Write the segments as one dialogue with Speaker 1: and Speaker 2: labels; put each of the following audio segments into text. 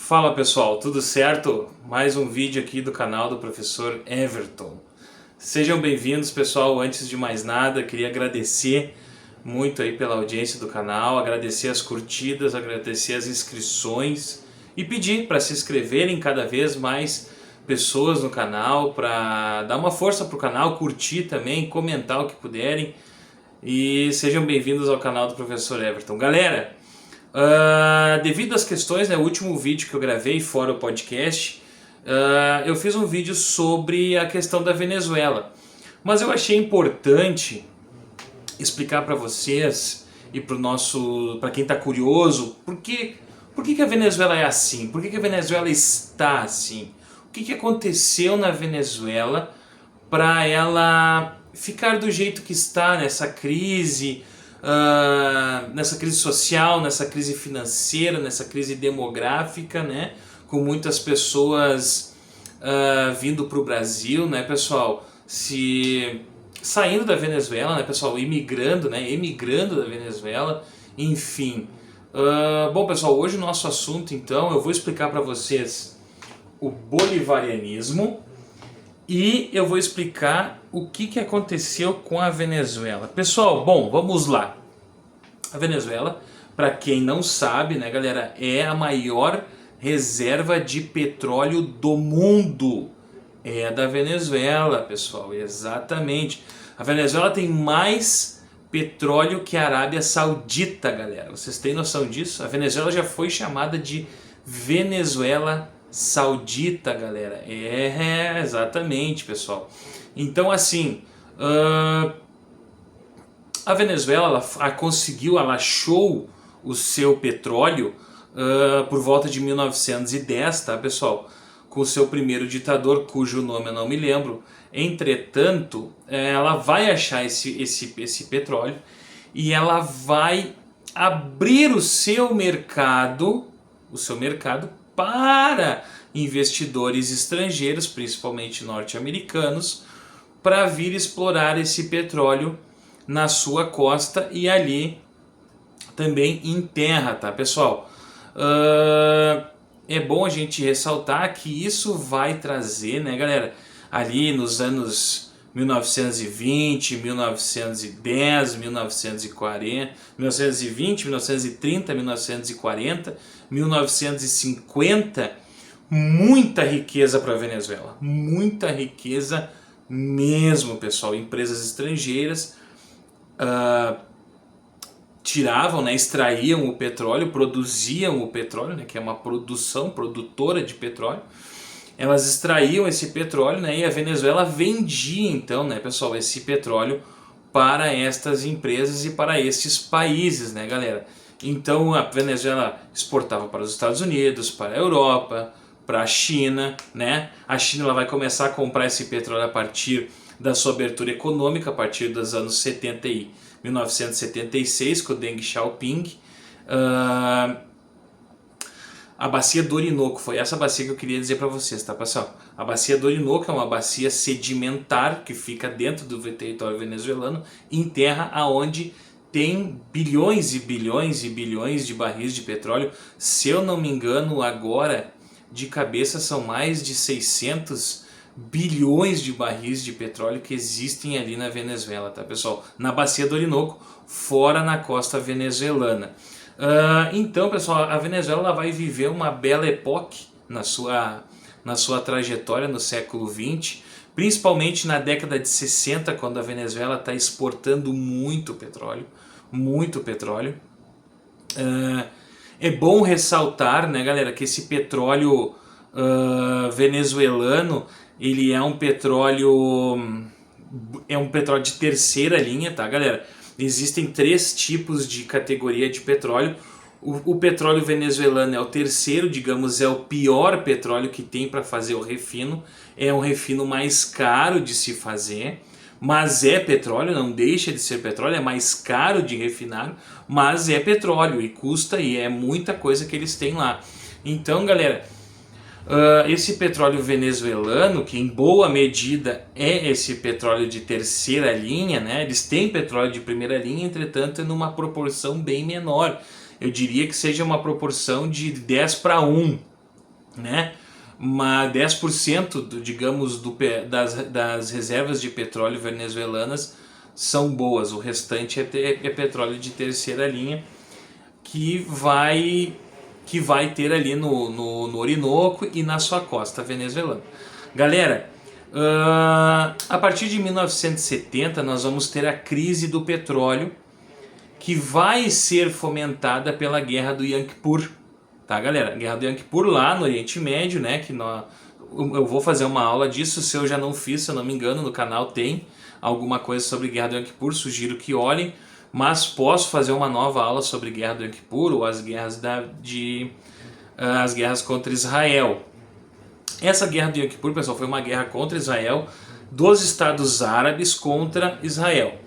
Speaker 1: Fala pessoal, tudo certo? Mais um vídeo aqui do canal do professor Everton. Sejam bem-vindos pessoal, antes de mais nada queria agradecer muito aí pela audiência do canal, agradecer as curtidas, agradecer as inscrições e pedir para se inscreverem cada vez mais pessoas no canal, para dar uma força pro canal, curtir também, comentar o que puderem e sejam bem-vindos ao canal do professor Everton. Galera, devido às questões, o último vídeo que eu gravei fora o podcast, eu fiz um vídeo sobre a questão da Venezuela, mas eu achei importante explicar para vocês e para quem está curioso, por que a Venezuela é assim, por que a Venezuela está assim, o que aconteceu na Venezuela para ela ficar do jeito que está nessa crise social, nessa crise financeira, nessa crise demográfica, né? Com muitas pessoas vindo para o Brasil, né, pessoal? Saindo da Venezuela, né, pessoal? Emigrando da Venezuela, enfim. Bom, pessoal, hoje o nosso assunto, então, eu vou explicar para vocês o bolivarianismo e eu vou explicar o que aconteceu com a Venezuela. Pessoal, bom, vamos lá. A Venezuela, para quem não sabe, né, galera, é a maior reserva de petróleo do mundo. É da Venezuela, pessoal, exatamente. A Venezuela tem mais petróleo que a Arábia Saudita, galera. Vocês têm noção disso? A Venezuela já foi chamada de Venezuela Saudita, galera. Exatamente, pessoal. Então, assim, a Venezuela ela achou o seu petróleo por volta de 1910, tá, pessoal? Com o seu primeiro ditador, cujo nome eu não me lembro. Entretanto, ela vai achar esse petróleo e ela vai abrir o seu mercado para investidores estrangeiros, principalmente norte-americanos, para vir explorar esse petróleo na sua costa e ali também em terra, tá, pessoal? É bom a gente ressaltar que isso vai trazer, né, galera, ali nos anos 1920, 1910, 1940, 1920, 1930, 1940, 1950, muita riqueza para a Venezuela, muita riqueza mesmo, pessoal. Empresas estrangeiras tiravam, né, extraíam o petróleo, produziam o petróleo, né, que é uma produtora de petróleo. Elas extraíam esse petróleo, né, e a Venezuela vendia então, né, pessoal, esse petróleo para estas empresas e para estes países, né, galera. Então a Venezuela exportava para os Estados Unidos, para a Europa, para a China, né? A China ela vai começar a comprar esse petróleo a partir da sua abertura econômica, a partir dos anos 70 e 1976, com o Deng Xiaoping. A bacia do Orinoco, foi essa bacia que eu queria dizer para vocês, tá, pessoal? A bacia do Orinoco é uma bacia sedimentar que fica dentro do território venezuelano, em terra aonde tem bilhões e bilhões e bilhões de barris de petróleo. Se eu não me engano, agora de cabeça são mais de 600 bilhões de barris de petróleo que existem ali na Venezuela, tá, pessoal? Na bacia do Orinoco, fora na costa venezuelana. Então, pessoal, a Venezuela ela vai viver uma bela época na sua trajetória no século XX, principalmente na década de 60, quando a Venezuela está exportando muito petróleo, muito petróleo. É bom ressaltar, né, galera, que esse petróleo venezuelano, ele é um petróleo de terceira linha, tá, galera? Existem 3 tipos de categoria de petróleo. O petróleo venezuelano é o terceiro, digamos, é o pior petróleo que tem para fazer o refino. É um refino mais caro de se fazer, mas é petróleo, não deixa de ser petróleo, é mais caro de refinar, mas é petróleo e custa, e é muita coisa que eles têm lá. Então, galera, esse petróleo venezuelano, que em boa medida é esse petróleo de terceira linha, né? Eles têm petróleo de primeira linha, entretanto é numa proporção bem menor. Eu diria que seja uma proporção de 10 para 1, né? 10% digamos, das reservas de petróleo venezuelanas são boas, o restante é petróleo de terceira linha que vai ter ali no Orinoco e na sua costa venezuelana. Galera, a partir de 1970 nós vamos ter a crise do petróleo, que vai ser fomentada pela Guerra do Yom Kippur. Tá, galera? A Guerra do Yom Kippur lá no Oriente Médio, né? Eu vou fazer uma aula disso, se eu já não fiz, se eu não me engano, no canal tem alguma coisa sobre Guerra do Yom Kippur, sugiro que olhem, mas posso fazer uma nova aula sobre Guerra do Yom Kippur ou as guerras, as guerras contra Israel. Essa Guerra do Yom Kippur, pessoal, foi uma guerra contra Israel, dos Estados Árabes contra Israel.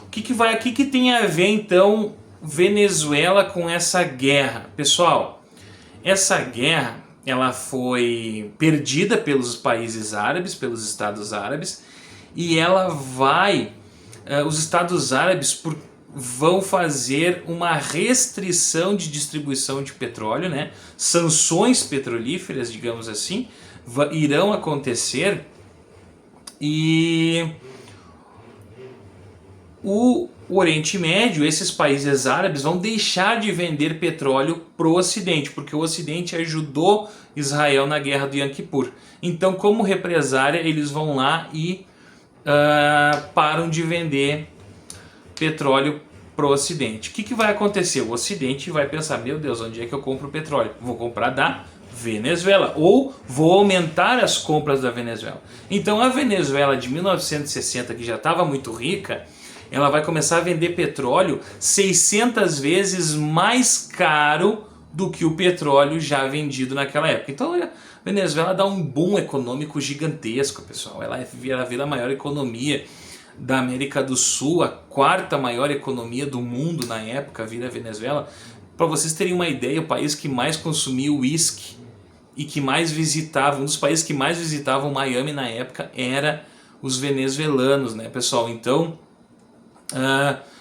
Speaker 1: O que tem a ver, então, Venezuela com essa guerra? Pessoal, essa guerra ela foi perdida pelos países árabes, pelos Estados Árabes, e ela os Estados Árabes vão fazer uma restrição de distribuição de petróleo, né? Sanções petrolíferas, digamos assim, irão acontecer, e o Oriente Médio, esses países árabes vão deixar de vender petróleo para o Ocidente, porque o Ocidente ajudou Israel na Guerra do Yom Kippur. Então, como represária, eles vão lá e param de vender petróleo para o Ocidente. O que vai acontecer? O Ocidente vai pensar, meu Deus, onde é que eu compro petróleo? Vou comprar da Venezuela, ou vou aumentar as compras da Venezuela. Então a Venezuela de 1960, que já estava muito rica, ela vai começar a vender petróleo 600 vezes mais caro do que o petróleo já vendido naquela época. Então a Venezuela dá um boom econômico gigantesco, pessoal. Ela vira a maior economia da América do Sul, a quarta maior economia do mundo na época, vira a Venezuela. Para vocês terem uma ideia, o país que mais consumia uísque e que mais visitava, um dos países que mais visitavam Miami na época era os venezuelanos, né, pessoal? Então,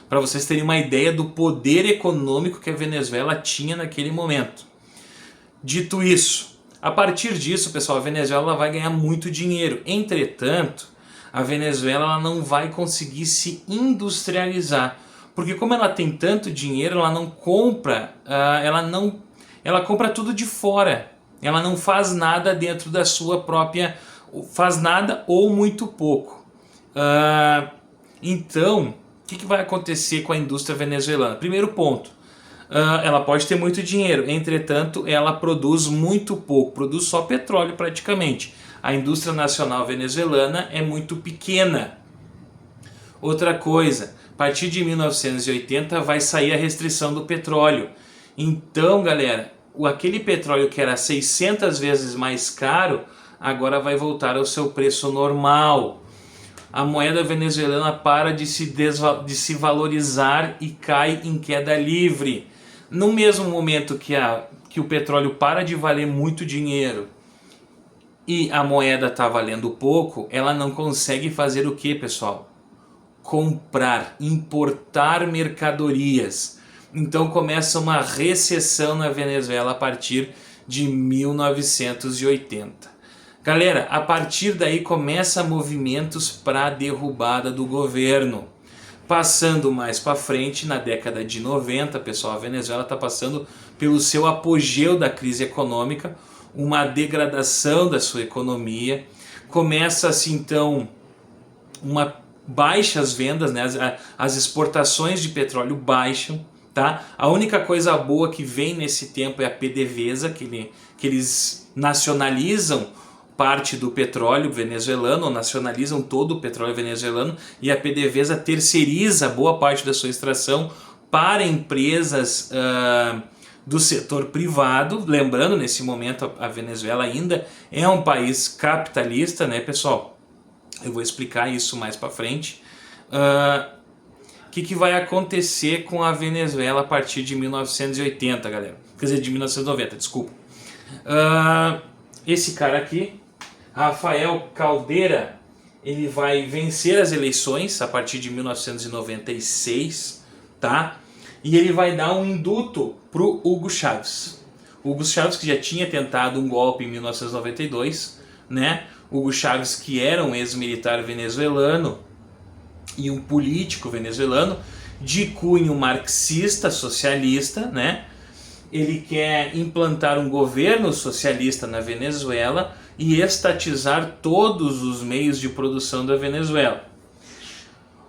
Speaker 1: para vocês terem uma ideia do poder econômico que a Venezuela tinha naquele momento. Dito isso, a partir disso, pessoal, a Venezuela vai ganhar muito dinheiro. Entretanto, a Venezuela ela não vai conseguir se industrializar, porque como ela tem tanto dinheiro, ela não compra, ela compra tudo de fora. Ela não faz nada dentro da sua própria, faz nada ou muito pouco. Então, o que vai acontecer com a indústria venezuelana? Primeiro ponto, ela pode ter muito dinheiro, entretanto ela produz muito pouco, produz só petróleo praticamente. A indústria nacional venezuelana é muito pequena. Outra coisa, a partir de 1980 vai sair a restrição do petróleo. Então, galera, aquele petróleo que era 600 vezes mais caro, agora vai voltar ao seu preço normal. A moeda venezuelana para de se valorizar e cai em queda livre. No mesmo momento que o petróleo para de valer muito dinheiro e a moeda está valendo pouco, ela não consegue fazer o que, pessoal? Comprar, importar mercadorias. Então começa uma recessão na Venezuela a partir de 1980. Galera, a partir daí começa movimentos para a derrubada do governo. Passando mais para frente, na década de 90, pessoal, a Venezuela está passando pelo seu apogeu da crise econômica, uma degradação da sua economia. Começa-se então baixas vendas, né? As exportações de petróleo baixam. Tá? A única coisa boa que vem nesse tempo é a PDVSA, que eles nacionalizam parte do petróleo venezuelano, ou nacionalizam todo o petróleo venezuelano, e a PDVSA terceiriza boa parte da sua extração para empresas do setor privado. Lembrando, nesse momento a Venezuela ainda é um país capitalista, né, pessoal? Eu vou explicar isso mais para frente. O que vai acontecer com a Venezuela a partir de 1980, galera? Quer dizer, de 1990, desculpa. Esse cara aqui, Rafael Caldeira, ele vai vencer as eleições a partir de 1996, tá? E ele vai dar um induto pro Hugo Chávez. Hugo Chávez, que já tinha tentado um golpe em 1992, né? Hugo Chávez, que era um ex-militar venezuelano e um político venezuelano de cunho marxista, socialista, né? Ele quer implantar um governo socialista na Venezuela e estatizar todos os meios de produção da Venezuela.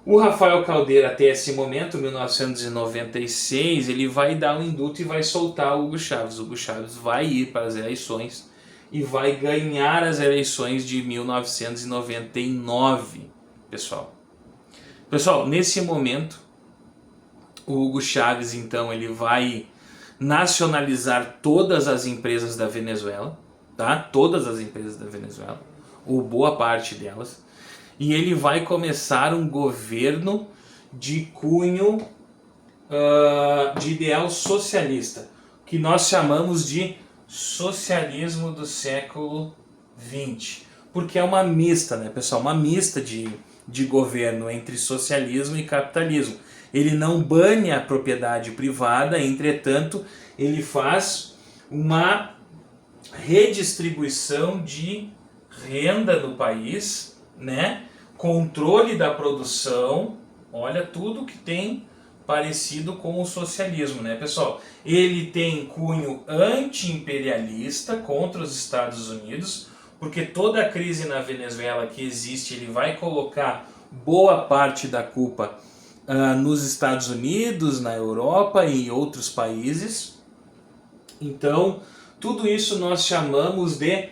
Speaker 1: O Rafael Caldeira, até esse momento, 1996, ele vai dar um indulto e vai soltar o Hugo Chávez. O Hugo Chávez vai ir para as eleições e vai ganhar as eleições de 1999, pessoal. Pessoal, nesse momento, o Hugo Chávez, então, ele vai nacionalizar todas as empresas da Venezuela, tá? Todas as empresas da Venezuela, ou boa parte delas. E ele vai começar um governo de cunho de ideal socialista, que nós chamamos de socialismo do século XX. Porque é uma mista, né, pessoal? Uma mista de governo entre socialismo e capitalismo. Ele não bane a propriedade privada, entretanto, ele faz uma redistribuição de renda no país, né? Controle da produção, olha tudo que tem parecido com o socialismo, né, pessoal? Ele tem cunho anti-imperialista contra os Estados Unidos, porque toda a crise na Venezuela que existe, ele vai colocar boa parte da culpa nos Estados Unidos, na Europa e em outros países. Então, tudo isso nós chamamos de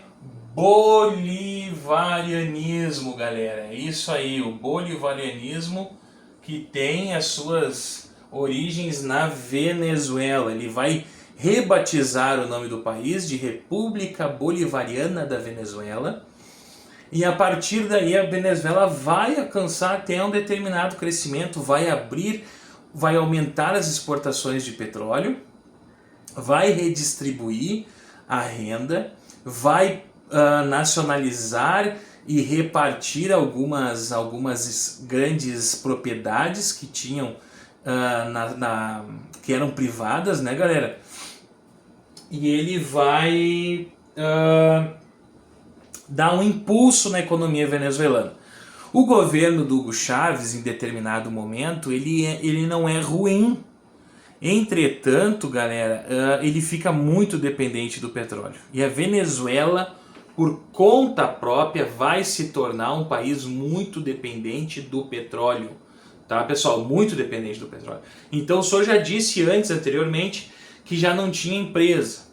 Speaker 1: bolivarianismo, galera. É isso aí, o bolivarianismo que tem as suas origens na Venezuela. Ele vai rebatizar o nome do país de República Bolivariana da Venezuela. E a partir daí a Venezuela vai alcançar até um determinado crescimento, vai aumentar as exportações de petróleo, vai redistribuir a renda, vai nacionalizar e repartir algumas grandes propriedades que tinham que eram privadas, né, galera? E ele vai dar um impulso na economia venezuelana. O governo do Hugo Chávez, em determinado momento, ele não é ruim. Entretanto, galera, ele fica muito dependente do petróleo. E a Venezuela, por conta própria, vai se tornar um país muito dependente do petróleo. Tá, pessoal? Muito dependente do petróleo. Então, o senhor já disse anteriormente, que já não tinha empresa.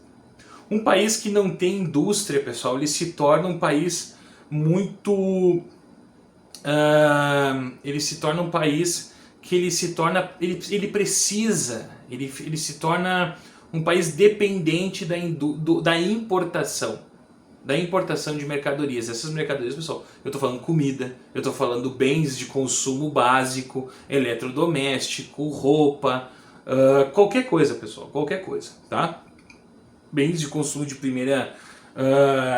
Speaker 1: Um país que não tem indústria, pessoal, ele se torna um país muito... ele se torna um país que ele se torna um país dependente da importação de mercadorias. Essas mercadorias, pessoal, eu estou falando comida, eu estou falando bens de consumo básico, eletrodoméstico, roupa, qualquer coisa, pessoal, qualquer coisa, tá? Bens de consumo de primeira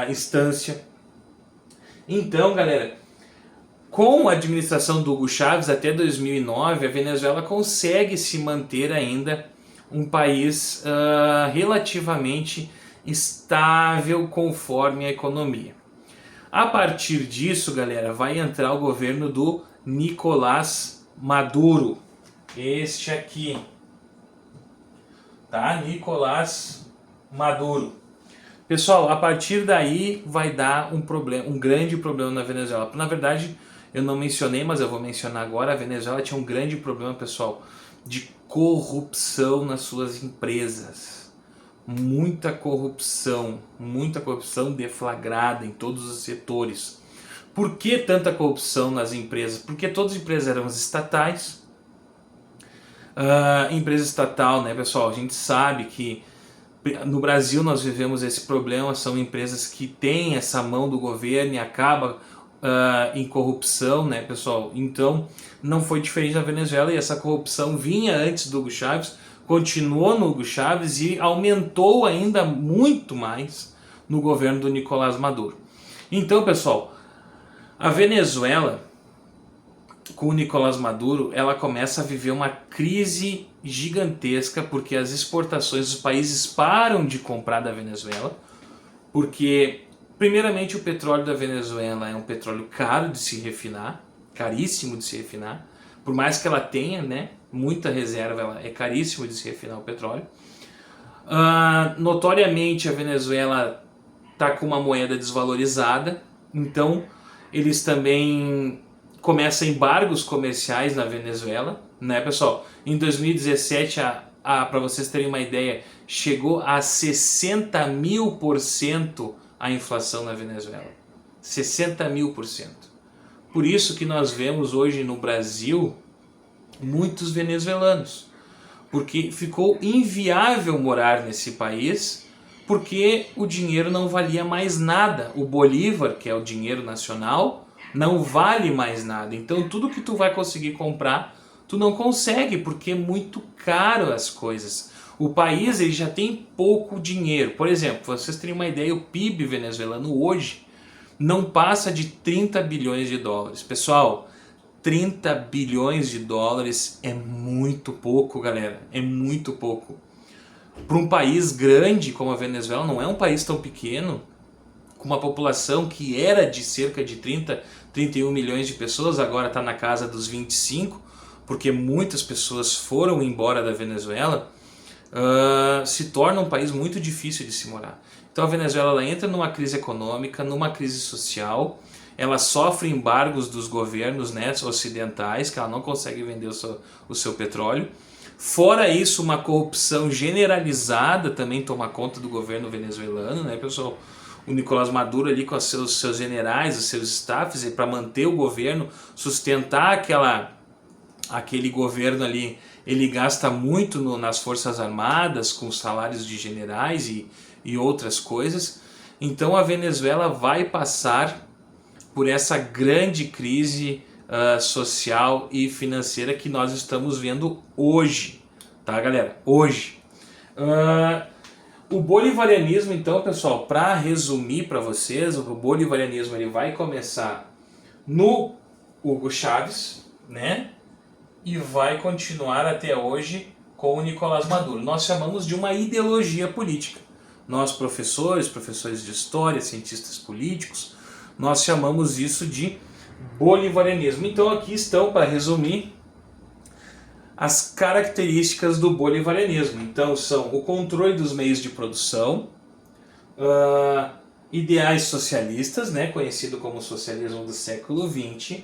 Speaker 1: instância. Então, galera, com a administração do Hugo Chávez até 2009, a Venezuela consegue se manter ainda um país relativamente estável conforme a economia. A partir disso, galera, vai entrar o governo do Nicolás Maduro. Este aqui, tá? Nicolás Maduro. Pessoal, a partir daí vai dar um grande problema na Venezuela. Na verdade, eu não mencionei, mas eu vou mencionar agora. A Venezuela tinha um grande problema, pessoal, de corrupção nas suas empresas. Muita corrupção deflagrada em todos os setores. Por que tanta corrupção nas empresas? Porque todas as empresas eram estatais. Empresa estatal, né, pessoal? A gente sabe que no Brasil nós vivemos esse problema, são empresas que têm essa mão do governo e acabam em corrupção, né, pessoal? Então não foi diferente na Venezuela, e essa corrupção vinha antes do Hugo Chávez, continuou no Hugo Chávez e aumentou ainda muito mais no governo do Nicolás Maduro. Então, pessoal, a Venezuela com o Nicolás Maduro, ela começa a viver uma crise gigantesca, porque as exportações dos países param de comprar da Venezuela, porque, primeiramente, o petróleo da Venezuela é um petróleo caro de se refinar, caríssimo de se refinar, por mais que ela tenha, né, muita reserva, ela é caríssimo de se refinar o petróleo. Notoriamente, a Venezuela está com uma moeda desvalorizada, então eles também começam embargos comerciais na Venezuela, né, pessoal? Em 2017, para vocês terem uma ideia, chegou a 60.000% a inflação na Venezuela. 60.000%. Por isso que nós vemos hoje no Brasil muitos venezuelanos, porque ficou inviável morar nesse país, porque o dinheiro não valia mais nada. O bolívar, que é o dinheiro nacional, não vale mais nada. Então tudo que tu vai conseguir comprar, tu não consegue, porque é muito caro as coisas. O país ele já tem pouco dinheiro. Por exemplo, pra vocês terem uma ideia, o PIB venezuelano hoje não passa de 30 bilhões de dólares. Pessoal, 30 bilhões de dólares é muito pouco, galera. É muito pouco. Para um país grande como a Venezuela, não é um país tão pequeno, com uma população que era de cerca de 31 milhões de pessoas, agora está na casa dos 25, porque muitas pessoas foram embora da Venezuela, se torna um país muito difícil de se morar. Então a Venezuela ela entra numa crise econômica, numa crise social, ela sofre embargos dos governos, né, ocidentais, que ela não consegue vender o seu petróleo. Fora isso, uma corrupção generalizada também toma conta do governo venezuelano, né, pessoal? O Nicolás Maduro ali com os seus generais, os seus staffs, para manter o governo, sustentar aquele governo ali, ele gasta muito nas Forças Armadas, com salários de generais e outras coisas. Então a Venezuela vai passar por essa grande crise social e financeira que nós estamos vendo hoje, tá, galera? Hoje. O bolivarianismo, então, pessoal, para resumir para vocês, o bolivarianismo ele vai começar no Hugo Chávez, né? E vai continuar até hoje com o Nicolás Maduro. Nós chamamos de uma ideologia política. Nós, professores de história, cientistas políticos, nós chamamos isso de bolivarianismo. Então aqui estão, para resumir, as características do bolivarianismo. Então são o controle dos meios de produção, ideais socialistas, né, conhecido como socialismo do século XX,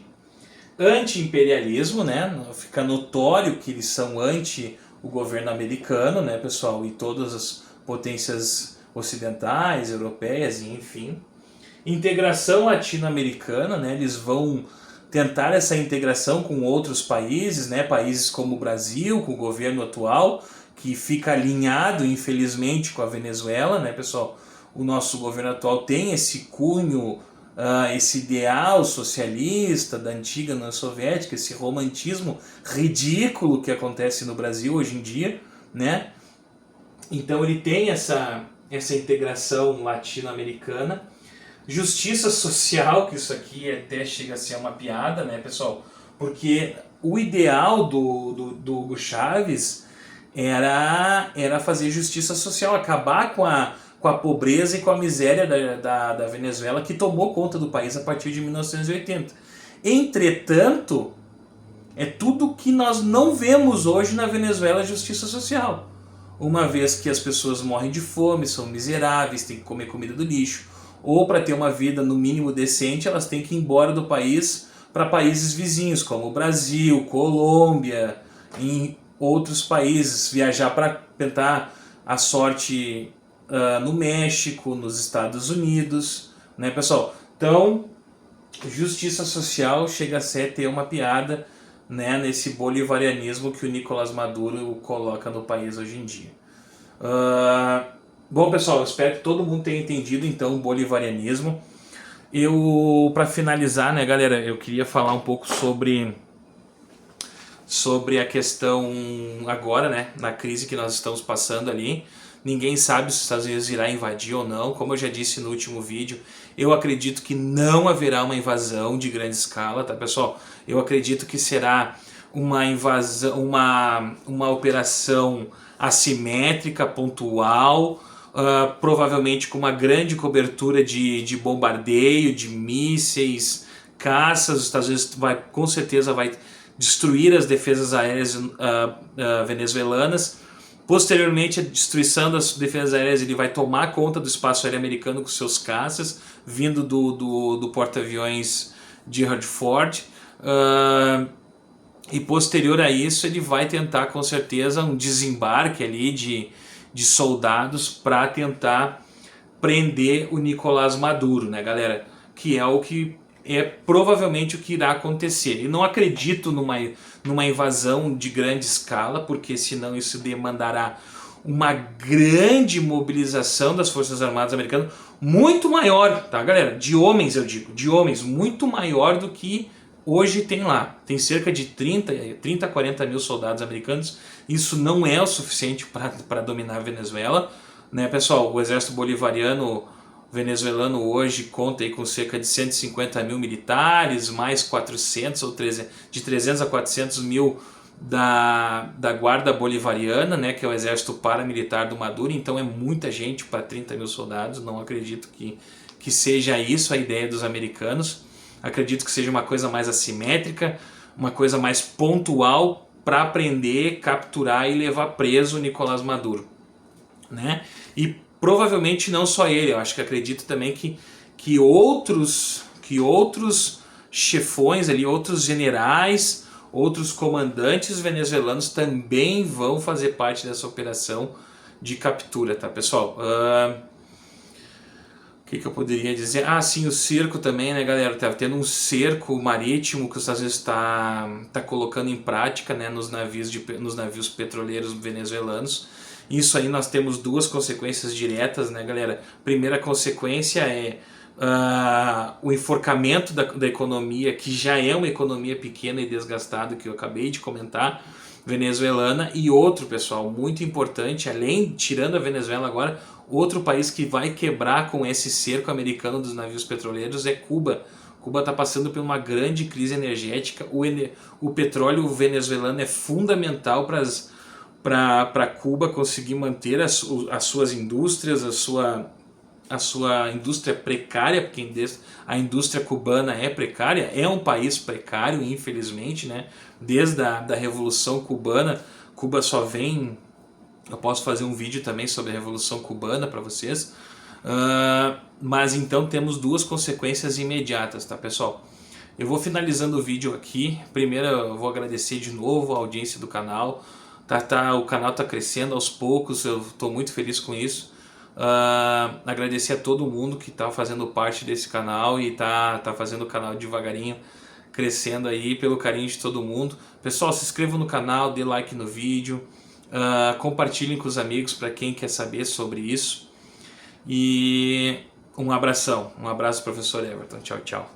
Speaker 1: anti-imperialismo, né, fica notório que eles são anti o governo americano, né, pessoal, e todas as potências ocidentais, europeias, e enfim. Integração latino-americana, né, eles vão tentar essa integração com outros países, né, países como o Brasil, com o governo atual, que fica alinhado, infelizmente, com a Venezuela, né, pessoal? O nosso governo atual tem esse cunho, esse ideal socialista da antiga União Soviética, esse romantismo ridículo que acontece no Brasil hoje em dia, né? Então ele tem essa integração latino-americana. Justiça social, que isso aqui até chega a ser uma piada, né, pessoal? Porque o ideal do Hugo Chávez era fazer justiça social, acabar com a pobreza e com a miséria da Venezuela, que tomou conta do país a partir de 1980. Entretanto, é tudo que nós não vemos hoje na Venezuela, justiça social. Uma vez que as pessoas morrem de fome, são miseráveis, têm que comer comida do lixo, ou para ter uma vida no mínimo decente, elas têm que ir embora do país para países vizinhos, como o Brasil, Colômbia, em outros países, viajar para tentar a sorte no México, nos Estados Unidos, né, pessoal? Então, justiça social chega a ser ter uma piada, né, nesse bolivarianismo que o Nicolás Maduro coloca no país hoje em dia. Bom, pessoal, eu espero que todo mundo tenha entendido então o bolivarianismo. Para finalizar, né, galera, eu queria falar um pouco sobre a questão agora, né, na crise que nós estamos passando ali, Ninguém sabe se os Estados Unidos irá invadir ou não. Como eu já disse no último vídeo, eu acredito que não haverá uma invasão de grande escala, tá, pessoal? Eu acredito que será uma invasão, uma operação assimétrica, pontual, provavelmente com uma grande cobertura de bombardeio, de mísseis, caças. Os Estados Unidos com certeza vai destruir as defesas aéreas venezuelanas. Posteriormente, a destruição das defesas aéreas, ele vai tomar conta do espaço aéreo americano com seus caças, vindo do porta-aviões Gerald Ford. E posterior a isso, ele vai tentar com certeza um desembarque ali de soldados para tentar prender o Nicolás Maduro, né, galera? Que é o que é provavelmente o que irá acontecer. E não acredito numa invasão de grande escala, porque senão isso demandará uma grande mobilização das Forças Armadas americanas, muito maior, tá, galera? De homens, eu digo, de homens, muito maior do que hoje tem lá. Tem cerca de 30 a 40 mil soldados americanos. Isso não é o suficiente para dominar a Venezuela, né, pessoal? O exército bolivariano venezuelano hoje conta aí com cerca de 150 mil militares, mais 400 ou 300, de 300 a 400 mil da guarda bolivariana, né, que é o exército paramilitar do Maduro. Então é muita gente para 30 mil soldados. Não acredito que seja isso a ideia dos americanos. Acredito que seja uma coisa mais assimétrica, uma coisa mais pontual para prender, capturar e levar preso o Nicolás Maduro, né? E provavelmente não só ele, eu acho que acredito também que outros chefões ali, outros generais, outros comandantes venezuelanos também vão fazer parte dessa operação de captura, tá, pessoal? O que eu poderia dizer? Ah, sim, o cerco também, né, galera? Tá tendo um cerco marítimo que os Estados Unidos tá colocando em prática, né, nos navios petroleiros venezuelanos. Isso aí nós temos duas consequências diretas, né, galera? Primeira consequência é o enforcamento da economia, que já é uma economia pequena e desgastada, que eu acabei de comentar, venezuelana. E outro, pessoal, muito importante, tirando a Venezuela agora, outro país que vai quebrar com esse cerco americano dos navios petroleiros é Cuba. Cuba está passando por uma grande crise energética. O petróleo venezuelano é fundamental para Cuba conseguir manter as suas indústrias, a sua indústria precária, porque a indústria cubana é precária, é um país precário, infelizmente, né? Desde a Revolução Cubana, Cuba só vem... Eu posso fazer um vídeo também sobre a Revolução Cubana para vocês. Mas então temos duas consequências imediatas, tá, pessoal? Eu vou finalizando o vídeo aqui. Primeiro eu vou agradecer de novo a audiência do canal. O canal está crescendo aos poucos, eu estou muito feliz com isso. Agradecer a todo mundo que está fazendo parte desse canal e tá fazendo o canal devagarinho crescendo aí, pelo carinho de todo mundo. Pessoal, se inscrevam no canal, dê like no vídeo. Compartilhem com os amigos para quem quer saber sobre isso. E um abração, um abraço, professor Everton. Tchau, tchau.